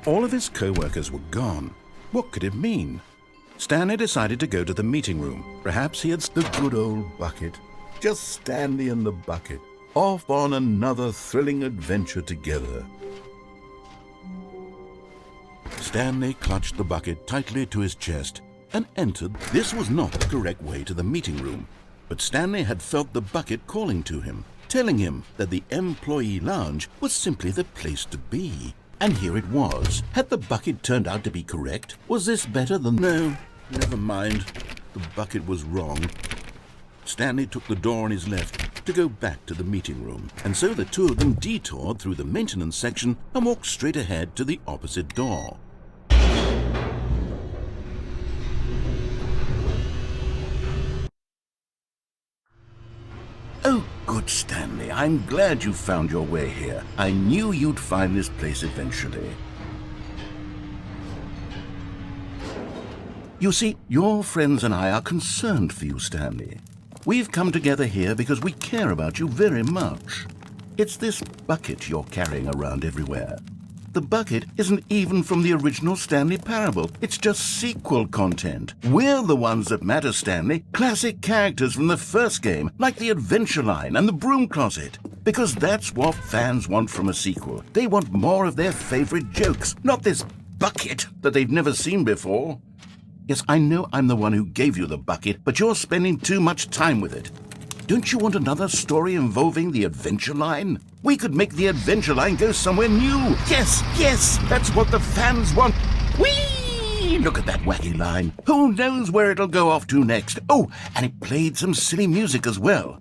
All of his co-workers were gone. What could it mean? Stanley decided to go to the meeting room. Perhaps he had the good old bucket. Just Stanley and the bucket, off on another thrilling adventure together. Stanley clutched the bucket tightly to his chest and entered. This was not the correct way to the meeting room, but Stanley had felt the bucket calling to him, telling him that the employee lounge was simply the place to be. And here it was. Had the bucket turned out to be correct? Was this better than... No, never mind. The bucket was wrong. Stanley took the door on his left to go back to the meeting room, and so the two of them detoured through the maintenance section and walked straight ahead to the opposite door. Oh, good Stanley, I'm glad you found your way here. I knew you'd find this place eventually. You see, your friends and I are concerned for you, Stanley. We've come together here because we care about you very much. It's this bucket you're carrying around everywhere. The bucket isn't even from the original Stanley Parable. It's just sequel content. We're the ones that matter, Stanley. Classic characters from the first game, like the Adventure Line and the Broom Closet. Because that's what fans want from a sequel. They want more of their favorite jokes, not this bucket that they've never seen before. Yes, I know I'm the one who gave you the bucket, but you're spending too much time with it. Don't you want another story involving the Adventure Line? We could make the Adventure Line go somewhere new. Yes, yes, that's what the fans want. Whee! Look at that wacky line. Who knows where it'll go off to next? Oh, and it played some silly music as well.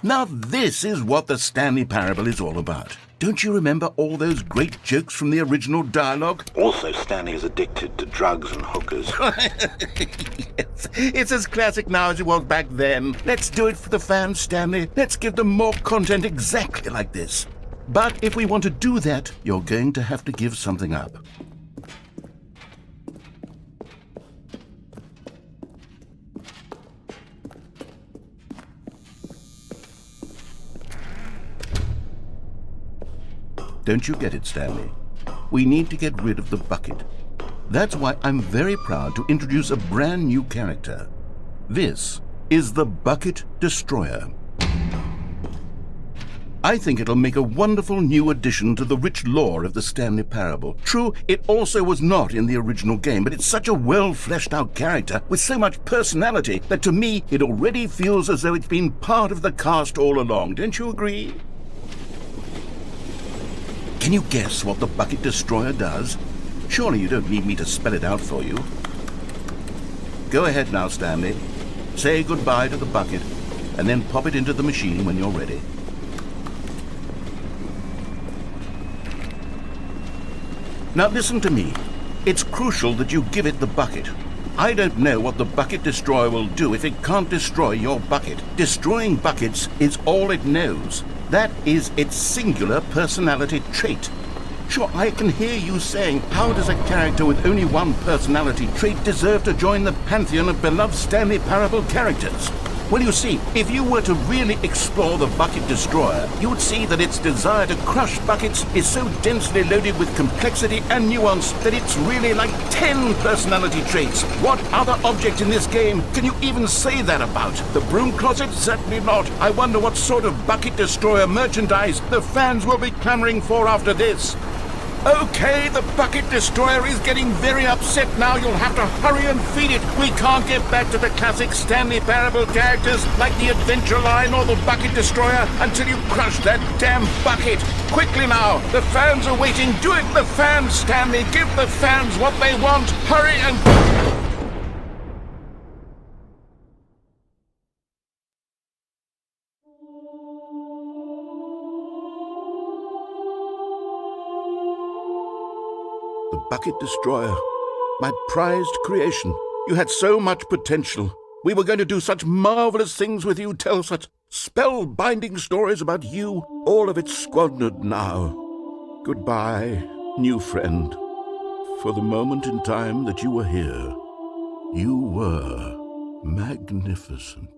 Now this is what the Stanley Parable is all about. Don't you remember all those great jokes from the original dialogue? Also, Stanley is addicted to drugs and hookers. Yes, it's as classic now as it was back then. Let's do it for the fans, Stanley. Let's give them more content exactly like this. But if we want to do that, you're going to have to give something up. Don't you get it, Stanley? We need to get rid of the bucket. That's why I'm very proud to introduce a brand new character. This is the Bucket Destroyer. I think it'll make a wonderful new addition to the rich lore of the Stanley Parable. True, it also was not in the original game, but it's such a well-fleshed-out character with so much personality that to me it already feels as though it's been part of the cast all along. Don't you agree? Can you guess what the Bucket Destroyer does? Surely you don't need me to spell it out for you. Go ahead now, Stanley. Say goodbye to the bucket, and then pop it into the machine when you're ready. Now listen to me. It's crucial that you give it the bucket. I don't know what the Bucket Destroyer will do if it can't destroy your bucket. Destroying buckets is all it knows. That is its singular personality trait. Sure, I can hear you saying, how does a character with only one personality trait deserve to join the pantheon of beloved Stanley Parable characters? Well, you see, if you were to really explore the Bucket Destroyer, you would see that its desire to crush buckets is so densely loaded with complexity and nuance that it's really like 10 personality traits. What other object in this game can you even say that about? The Broom Closet? Certainly not. I wonder what sort of Bucket Destroyer merchandise the fans will be clamoring for after this. Okay, the Bucket Destroyer is getting very upset now. You'll have to hurry and feed it. We can't get back to the classic Stanley Parable characters like the Adventure Line or the Bucket Destroyer until you crush that damn bucket. Quickly now, the fans are waiting. Do it, the fans, Stanley. Give the fans what they want. Hurry and... The Bucket Destroyer, my prized creation. You had so much potential. We were going to do such marvelous things with you, tell such spellbinding stories about you. All of it squandered now. Goodbye, new friend. for the moment in time that you were here. You were magnificent.